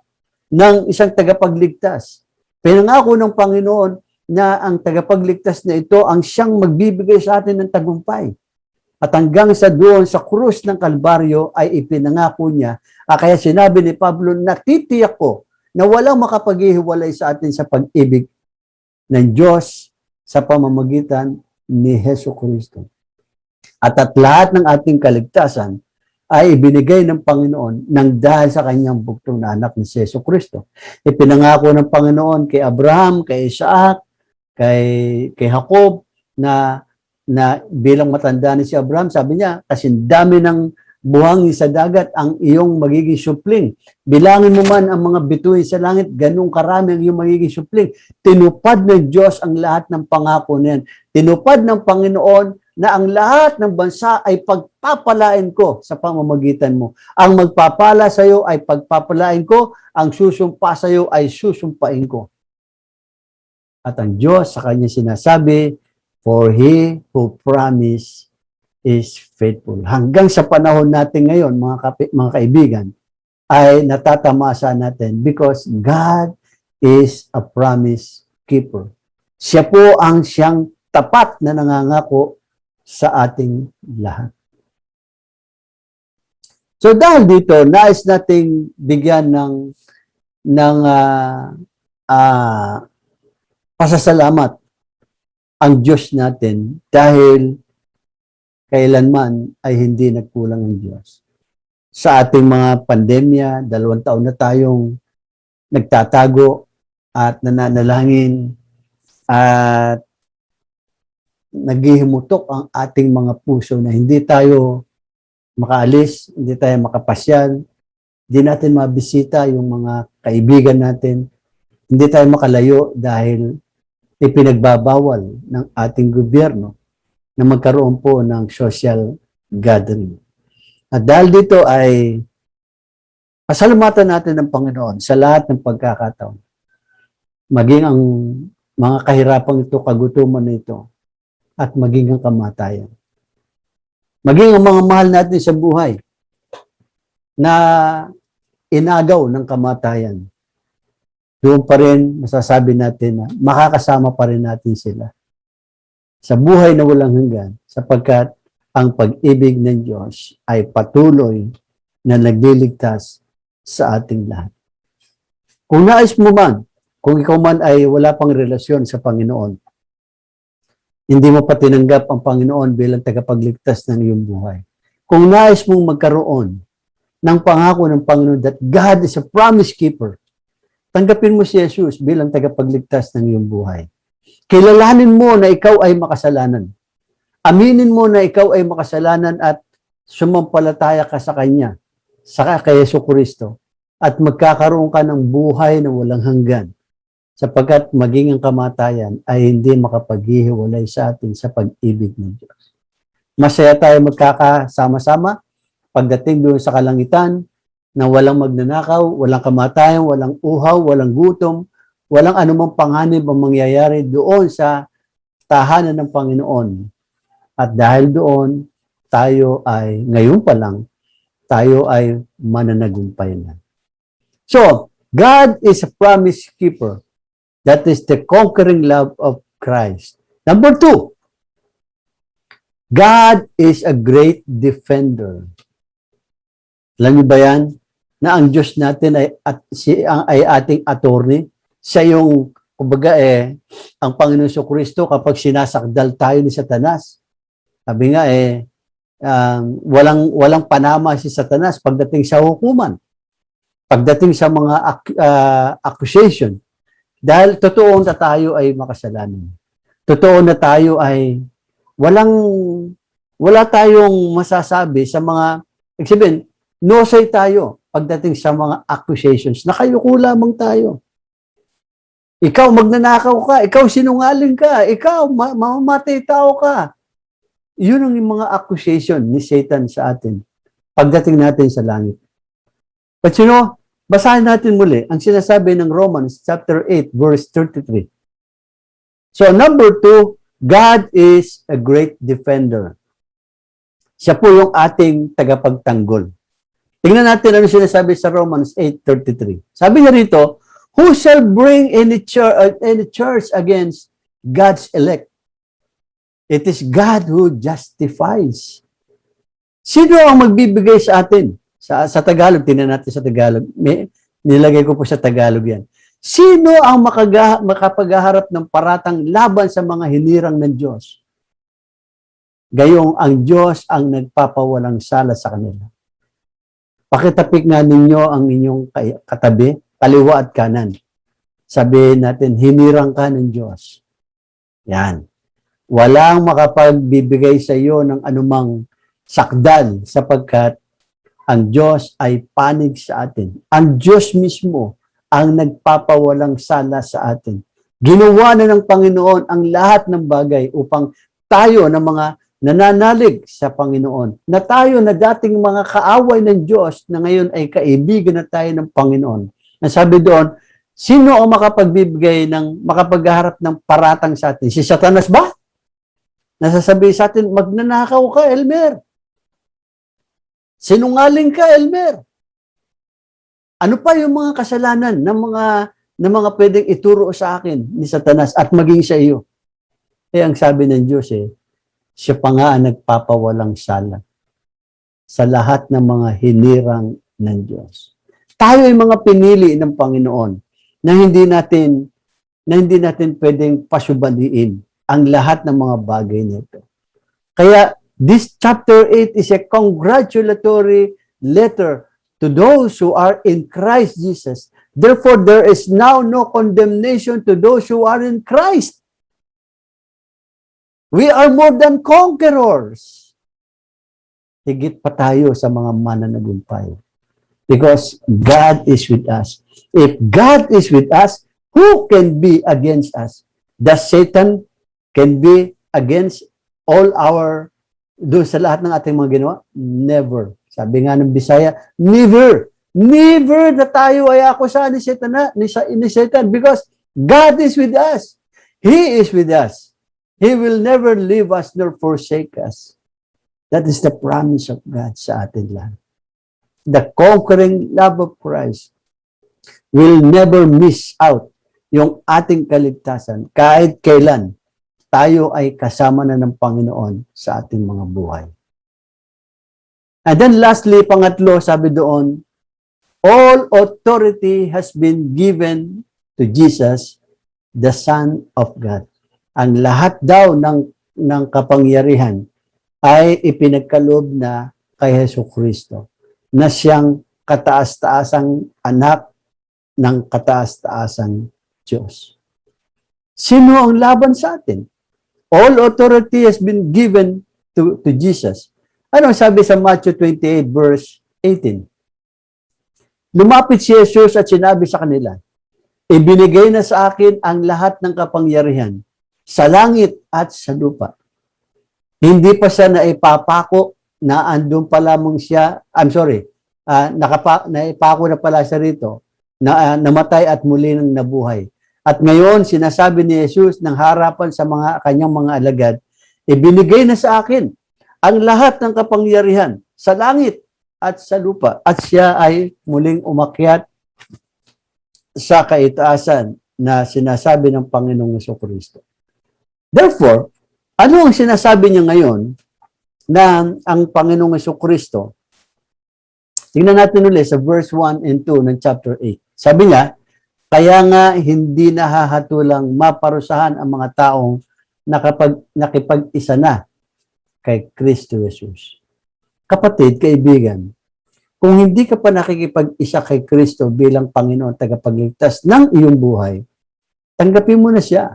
ng isang tagapagligtas. Pinangako ng Panginoon na ang tagapagligtas na ito ang siyang magbibigay sa atin ng tagumpay. At hanggang sa doon sa krus ng Kalbaryo ay ipinangako niya. Kaya sinabi ni Pablo, natitiyak ko na walang makapaghihiwalay sa atin sa pag-ibig ng Diyos sa pamamagitan ni Jesucristo. At lahat ng ating kaligtasan ay ibinigay ng Panginoon nang dahil sa kanyang buktong na anak ni Jesucristo. Ipinangako ng Panginoon kay Abraham, kay Isaac, kay Jacob na bilang matanda ni si Abraham, sabi niya, kasi dami ng buhangin sa dagat ang iyong magiging supling. Bilangin mo man ang mga bituin sa langit, ganung karami ang iyong magiging supling. Tinupad ng Diyos ang lahat ng pangako niyan. Tinupad ng Panginoon na ang lahat ng bansa ay pagpapalain ko sa pamamagitan mo. Ang magpapala sa iyo ay pagpapalain ko, ang susumpa sa iyo ay susumpain ko. At ang Diyos sa kanya sinasabi, for He who promised is faithful. Hanggang sa panahon natin ngayon, mga kaibigan, ay natatamasa natin because God is a promise keeper. Siya po ang siyang tapat na nangangako sa ating lahat. So dahil dito, nais nating bigyan ng pasasalamat ang Diyos natin dahil kailanman ay hindi nagkulang ang Diyos. Sa ating mga pandemya, 2 taon na tayong nagtatago at nananalangin at naghihimutok ang ating mga puso na hindi tayo makaalis, hindi tayo makapasyal, hindi natin mabisita yung mga kaibigan natin, hindi tayo makalayo dahil ipinagbabawal ng ating gobyerno na magkaroon po ng social gathering. At dahil dito ay pasalamatan natin ng Panginoon sa lahat ng pagkakataon. Maging ang mga kahirapang ito, kagutuman na ito, at maging ang kamatayan. Maging ang mga mahal natin sa buhay na inagaw ng kamatayan. Doon pa rin masasabi natin na makakasama pa rin natin sila sa buhay na walang hanggan, sapagkat ang pag-ibig ng Diyos ay patuloy na nagliligtas sa ating lahat. Kung nais mo man, kung ikaw man ay wala pang relasyon sa Panginoon, hindi mo pa tinanggap ang Panginoon bilang tagapagligtas ng iyong buhay. Kung nais mong magkaroon ng pangako ng Panginoon that God is a promise keeper, tanggapin mo si Jesus bilang tagapagligtas ng iyong buhay. Kilalanin mo na ikaw ay makasalanan. Aminin mo na ikaw ay makasalanan at sumampalataya ka sa Kanya, kay Jesucristo, at magkakaroon ka ng buhay na walang hanggan, sapagkat maging ang kamatayan ay hindi makapaghihiwalay sa atin sa pag-ibig ng Diyos. Masaya tayo magkakasama-sama pagdating doon sa kalangitan na walang magnanakaw, walang kamatayan, walang uhaw, walang gutom, walang anumang panganib ang mangyayari doon sa tahanan ng Panginoon. At dahil doon, tayo ay, ngayon pa lang, tayo ay mananagumpay na. So, God is a promise keeper. That is the conquering love of Christ. Number 2, God is a great defender. Alam niyo ba yan? Na ang Diyos natin ay ating attorney. Siya yung, kumbaga ang Panginoon Jesucristo kapag sinasakdal tayo ni Satanas. Sabi nga walang panama si Satanas pagdating sa hukuman. Pagdating sa mga accusation. Dahil totoo na tayo ay makasalanan. Totoo na tayo ay wala tayong masasabi sa mga, ibig sabihin, no say tayo pagdating sa mga accusations. Nakayuko lamang tayo. Ikaw magnanakaw ka, ikaw sinungaling ka, ikaw mamamatay tao ka. Yun ang mga accusation ni Satan sa atin pagdating natin sa langit. But basahin natin muli ang sinasabi ng Romans chapter 8 verse 33. So number 2, God is a great defender. Siya po yung ating tagapagtanggol. Tingnan natin ano sinasabi sa Romans 8:33. Sabi niya rito, who shall bring any charge against God's elect? It is God who justifies. Sino ang magbibigay sa atin? Sa Tagalog, tingnan natin sa Tagalog. Nilagay ko po sa Tagalog yan. Sino ang makapaghaharap ng paratang laban sa mga hinirang ng Diyos? Gayong ang Diyos ang nagpapawalang sala sa kanila. Pakitapik nga ninyo ang inyong katabi, kaliwa at kanan. Sabihin natin, hinirang ka ng Diyos. Yan. Walang makapagbibigay sa iyo ng anumang sakdal sapagkat ang Diyos ay panig sa atin. Ang Diyos mismo ang nagpapawalang sala sa atin. Ginawa na ng Panginoon ang lahat ng bagay upang tayo na mga nananalig sa Panginoon, na tayo na dating mga kaaway ng Diyos na ngayon ay kaibigan na tayo ng Panginoon. Nasabi doon, sino ang makapagharap ng paratang sa atin? Si Satanas ba? Nasasabi sa atin, magnanakaw ka, Elmer. Sinungaling ka, Elmer. Ano pa yung mga kasalanan ng mga pwedeng ituro sa akin ni Satanas at maging sa iyo? Ang sabi ng Diyos siya pa nga ang nagpapawalang sala sa lahat ng mga hinirang ng Diyos. Tayo ay mga pinili ng Panginoon na hindi natin pwedeng pasubaliin ang lahat ng mga bagay nito. Kaya this chapter 8 is a congratulatory letter to those who are in Christ Jesus. Therefore, there is now no condemnation to those who are in Christ. We are more than conquerors. Higit pa tayo sa mga mananagumpay. Because God is with us. If God is with us, who can be against us? Does Satan can be against all doon sa lahat ng ating mga ginawa? Never. Sabi nga ng Bisaya, never. Never na tayo ay akusahan ni Satan because God is with us. He is with us. He will never leave us nor forsake us. That is the promise of God sa atin lang. The conquering love of Christ will never miss out yung ating kaligtasan kahit kailan tayo ay kasama na ng Panginoon sa ating mga buhay. And then lastly, pangatlo, sabi doon, all authority has been given to Jesus, the Son of God. Ang lahat daw ng kapangyarihan ay ipinagkaloob na kay Jesucristo, na siyang kataas-taasang anak ng kataas-taasang Diyos. Sino ang laban sa atin? All authority has been given to Jesus. Ano sabi sa Matthew 28 verse 18? Lumapit si Jesus at sinabi sa kanila, ibinigay na sa akin ang lahat ng kapangyarihan sa langit at sa lupa. Hindi pa siya naipapako na andun pa lamang siya, naipako na pala siya rito, na namatay at muli nang nabuhay. At ngayon, sinasabi ni Jesus ng harapan sa kanyang mga alagad, ibinigay na sa akin ang lahat ng kapangyarihan sa langit at sa lupa. At siya ay muling umakyat sa kaitaasan na sinasabi ng Panginoong Jesucristo. Therefore, ano ang sinasabi niya ngayon na ang Panginoong Jesucristo? Tingnan natin ulit sa verse 1 and 2 ng chapter 8. Sabi niya, kaya nga hindi nahahatulang maparusahan ang mga taong nakipag-isa na kay Kristo Jesus. Kapatid, kaibigan, kung hindi ka pa nakikipag-isa kay Kristo bilang Panginoon tagapagligtas ng iyong buhay, tanggapin mo na siya.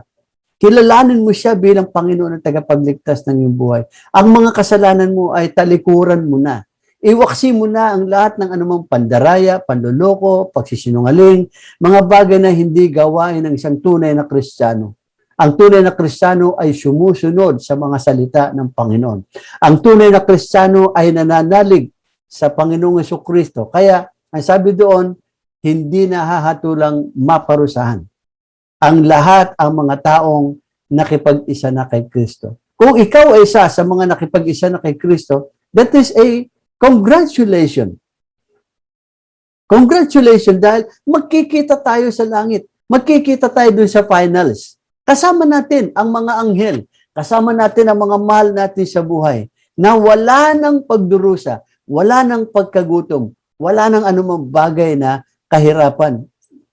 Kilalanin mo siya bilang Panginoon at tagapagligtas ng iyong buhay. Ang mga kasalanan mo ay talikuran mo na. Iwaksi mo na ang lahat ng anumang pandaraya, panloloko, pagsisinungaling, mga bagay na hindi gawain ng isang tunay na Kristiyano. Ang tunay na Kristiyano ay sumusunod sa mga salita ng Panginoon. Ang tunay na Kristiyano ay nananalig sa Panginoong Jesucristo. Kaya, ang sabi doon, hindi nahahatulang maparusahan ang lahat ang mga taong nakipag-isa na kay Kristo. Kung ikaw ay isa sa mga nakipag-isa na kay Kristo, that is a congratulation. Congratulations dahil magkikita tayo sa langit. Magkikita tayo dun sa finals. Kasama natin ang mga anghel. Kasama natin ang mga mahal natin sa buhay na wala ng pagdurusa, wala ng pagkagutom, wala ng anumang bagay na kahirapan.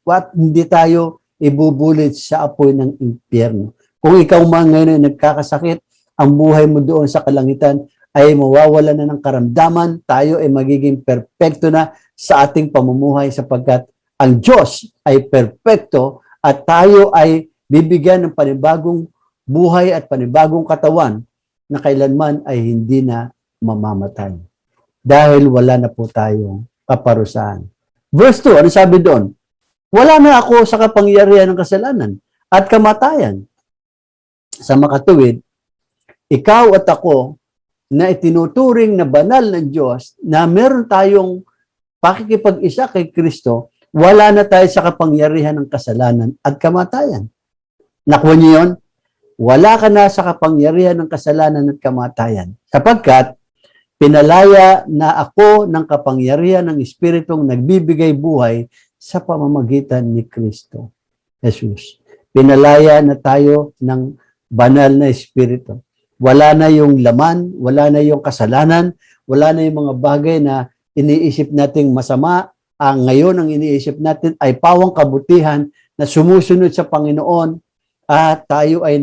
At hindi tayo ibubulit sa apoy ng impyerno. Kung ikaw man ngayon ay nagkakasakit, ang buhay mo doon sa kalangitan ay mawawala na ng karamdaman, tayo ay magiging perpekto na sa ating pamumuhay sapagkat ang Diyos ay perpekto at tayo ay bibigyan ng panibagong buhay at panibagong katawan na kailanman ay hindi na mamamatay. Dahil wala na po tayong kaparusahan. Verse 2, ano sabi doon? Wala na ako sa kapangyarihan ng kasalanan at kamatayan. Sa makatuwid, ikaw at ako na itinuturing na banal ng Diyos na meron tayong pakikipag-isa kay Kristo, wala na tayo sa kapangyarihan ng kasalanan at kamatayan. Nakuha niyo yun? Wala ka na sa kapangyarihan ng kasalanan at kamatayan. Sapagkat pinalaya na ako ng kapangyarihan ng Espiritong nagbibigay buhay sa pamamagitan ni Kristo Jesus. Pinalaya na tayo ng banal na Espiritu. Wala na yung laman, wala na yung kasalanan, wala na yung mga bagay na iniisip nating masama. Ngayon ang iniisip natin ay pawang kabutihan na sumusunod sa Panginoon at tayo ay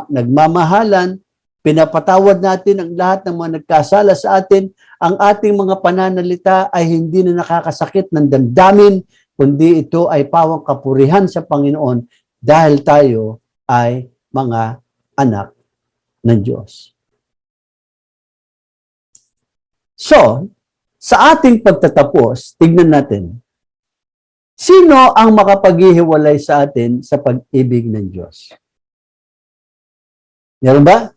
nagmamahalan, pinapatawad natin ang lahat ng mga nagkasala sa atin. Ang ating mga pananalita ay hindi na nakakasakit ng damdamin, kundi ito ay pawang kapurihan sa Panginoon dahil tayo ay mga anak ng Diyos. So, sa ating pagtatapos, tignan natin, sino ang makapaghihiwalay sa atin sa pag-ibig ng Diyos? Meron ba?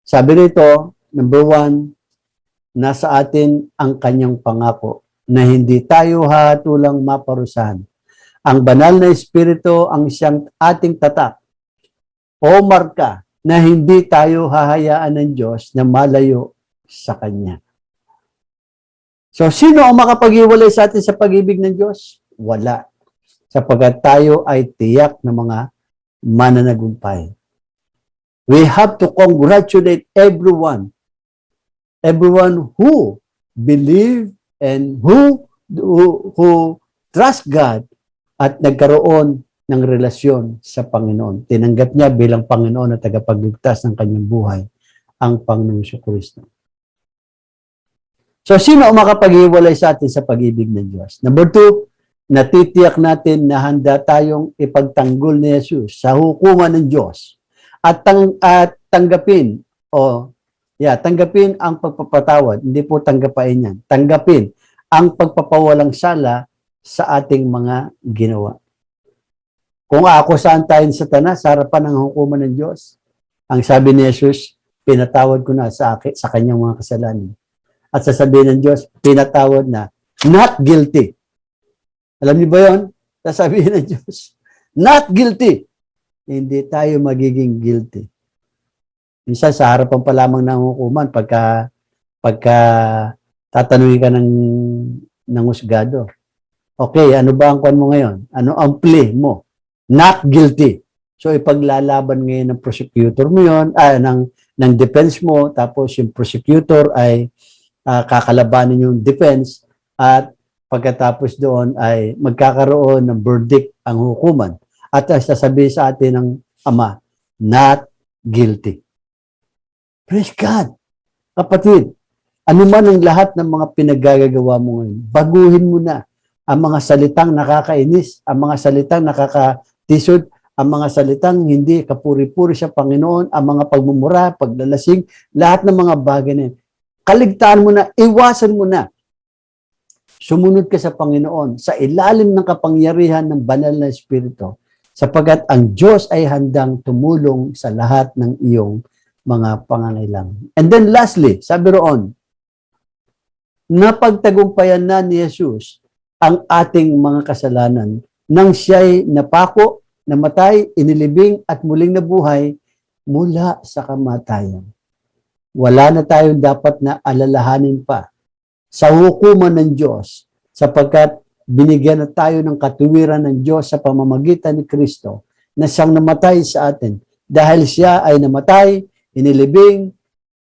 Sabi rito, number 1, nasa atin ang kanyang pangako na hindi tayo hatulang maparusahan. Ang banal na Espiritu ang siyang ating tatak o marka na hindi tayo hahayaan ng Diyos na malayo sa Kanya. So, sino ang makapag-iwalay sa atin sa pag-ibig ng Diyos? Wala. Sapagkat tayo ay tiyak na mga mananagumpay. We have to congratulate everyone who believe and who trust God at nagkaroon ng relasyon sa Panginoon. Tinanggap niya bilang Panginoon at tagapagligtas ng kanyang buhay ang Panginoong Jesucristo. So, sino ang makapag-iwalay sa atin sa pag-ibig ng Diyos? Number 2, natitiyak natin na handa tayong ipagtanggol ni Jesus sa hukuman ng Diyos at tanggapin ang pagpapatawad. Hindi po tanggapain yan. Tanggapin ang pagpapawalang sala sa ating mga ginawa. Kung aakusahan tayo ng Satanas sa harapan ng hukuman ng Diyos, ang sabi ni Jesus, pinatawad ko na sa kanyang mga kasalanan. At sasabihin ng Diyos, pinatawad na, not guilty. Alam niyo ba yun? Sasabihin ng Diyos, not guilty. Hindi tayo magiging guilty. Minsan sa harapan pa lamang ng hukuman, pagka tatanungin ka ng husgado. Okay, ano ba ang kwan mo ngayon? Ano ang plea mo? Not guilty. So ipaglalaban ngayon ng prosecutor mo yun, ng defense mo, tapos yung prosecutor ay kakalabanin yung defense at pagkatapos doon ay magkakaroon ng verdict ang hukuman. At sasabihin sa atin ng Ama, not guilty. Praise God. Kapatid, ano man ang lahat ng mga pinaggagawa mo ngayon, baguhin mo na ang mga salitang nakakainis, ang mga salitang nakakatisod, ang mga salitang hindi kapuri-puri sa Panginoon, ang mga pagmumura, paglalasing, lahat ng mga bagay na yun. Kaligtaan mo na, iwasan mo na. Sumunod ka sa Panginoon sa ilalim ng kapangyarihan ng banal na Espiritu sapagkat ang Diyos ay handang tumulong sa lahat ng iyong mga pangangailangan. And then lastly, sabi roon, napagtagumpayan na ni Jesus ang ating mga kasalanan nang siya'y napako, namatay, inilibing at muling nabuhay mula sa kamatayan. Wala na tayong dapat na alalahanin pa sa hukuman ng Diyos sapagkat binigyan na tayo ng katuwiran ng Diyos sa pamamagitan ni Kristo na siyang namatay sa atin. Dahil siya ay namatay, inilibing,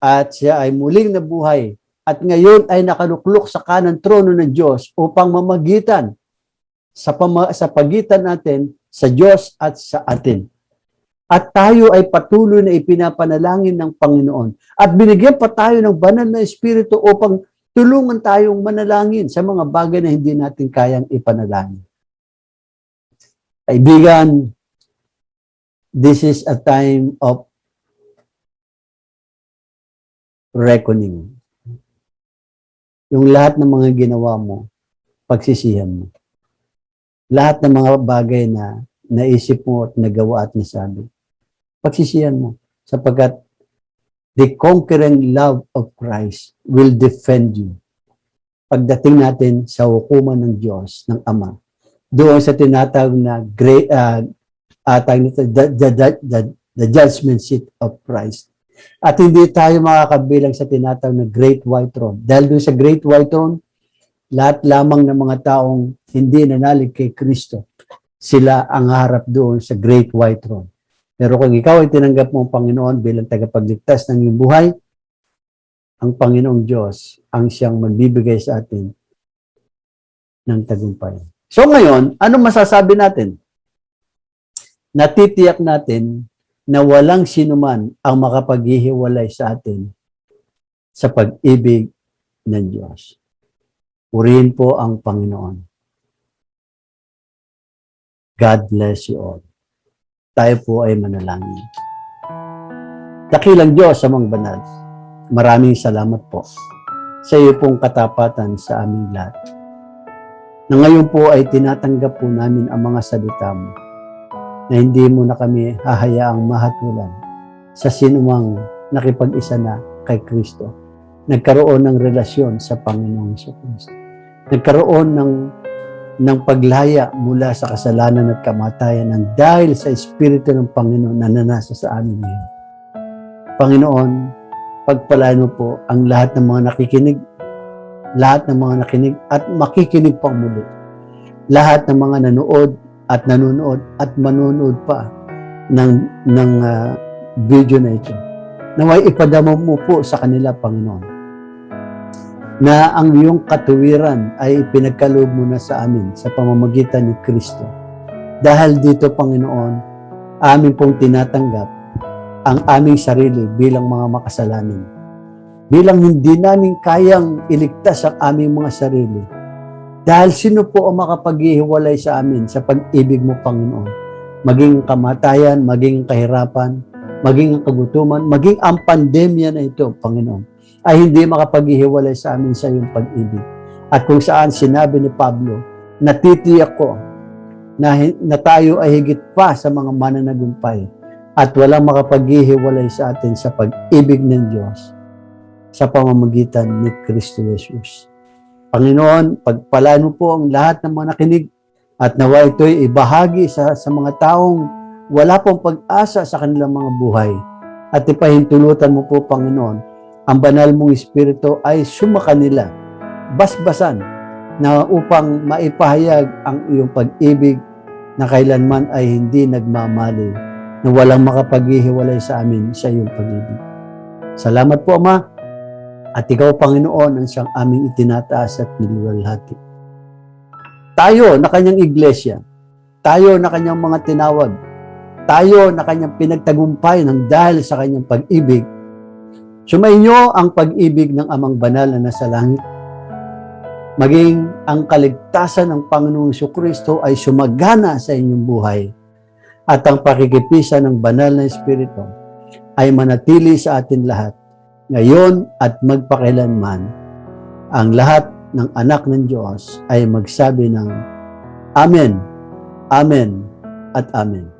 at siya ay muling nabuhay. At ngayon ay nakaluklok sa kanang trono ng Diyos upang mamagitan sa pagitan natin sa Diyos at sa atin. At tayo ay patuloy na ipinapanalangin ng Panginoon. At binigyan pa tayo ng banal na Espiritu upang tulungan tayong manalangin sa mga bagay na hindi natin kayang ipanalangin. Kaibigan, this is a time of reckoning. Yung lahat ng mga ginawa mo, pagsisihan mo. Lahat ng mga bagay na naisip mo at nagawa at nasabi, pagsisihan mo. Sapagkat the conquering love of Christ will defend you. Pagdating natin sa hukuman ng Diyos, ng Ama, doon sa tinatawag na great, the judgment seat of Christ. At hindi tayo makakabilang sa tinatawag na Great White Throne. Dahil doon sa Great White Throne, lahat lamang ng mga taong hindi nanalig kay Kristo, sila ang harap doon sa Great White Throne. Pero kung ikaw ay tinanggap mo ang Panginoon bilang tagapagligtas ng iyong buhay, ang Panginoong Diyos ang siyang magbibigay sa atin ng tagumpay. So ngayon, anong masasabi natin? Natitiyak natin na walang sinuman ang makapaghihiwalay sa atin sa pag-ibig ng Diyos. Purihin po ang Panginoon. God bless you all. Tayo po ay manalangin. Dakilang Diyos sa mga banal, maraming salamat po sa iyo pong katapatan sa aming lahat. Na ngayon po ay tinatanggap po namin ang mga salita mo na hindi mo na kami hahayaang mahatulan sa sinumang nakipag-isa na kay Kristo. Nagkaroon ng relasyon sa Panginoong Kristo. Nagkaroon ng paglaya mula sa kasalanan at kamatayan ng dahil sa Espiritu ng Panginoon na nanasa sa amin ngayon. Panginoon, pagpalain mo po ang lahat ng mga nakikinig, at makikinig pa muli. Lahat ng mga nanood at nanonood at manonood pa ng video na ito. Naway ipadama mo po sa kanila, Panginoon, na ang iyong katuwiran ay pinagkaloob mo na sa amin sa pamamagitan ni Kristo. Dahil dito, Panginoon, amin pong tinatanggap ang aming sarili bilang mga makasalanan. Bilang hindi namin kayang iligtas ang aming mga sarili. Dahil sino po ang makapaghihiwalay sa amin sa pag-ibig mo, Panginoon? Maging kamatayan, maging kahirapan, maging kagutuman, maging ang pandemya na ito, Panginoon, ay hindi makapaghihiwalay sa amin sa iyong pag-ibig. At kung saan sinabi ni Pablo, natitiyak ko na tayo ay higit pa sa mga mananagumpay at walang makapaghihiwalay sa atin sa pag-ibig ng Diyos sa pamamagitan ni Kristo Jesus. Panginoon, pagpalaan mo po ang lahat ng mga nakinig at nawa ito'y ibahagi sa mga taong wala pong pag-asa sa kanilang mga buhay. At ipahintulutan mo po, Panginoon, ang banal mong Espiritu ay sumakanila, basbasan, na upang maipahayag ang iyong pag-ibig na kailanman ay hindi nagmamali, na walang makapaghihiwalay sa amin sa iyong pag-ibig. Salamat po, Ama, at ikaw, Panginoon, ang siyang aming itinataas at niliwalhati. Tayo na kanyang iglesia, tayo na kanyang mga tinawag, tayo na kanyang pinagtagumpay ng dahil sa kanyang pag-ibig. Sumainyo ang pag-ibig ng Amang Banal na nasa langit. Maging ang kaligtasan ng Panginoong Jesucristo ay sumagana sa inyong buhay. at ang pakikipisa ng banal na Espiritu ay manatili sa atin lahat, ngayon at magpakailanman. Ang lahat ng anak ng Diyos ay magsabi ng Amen, Amen, at Amen.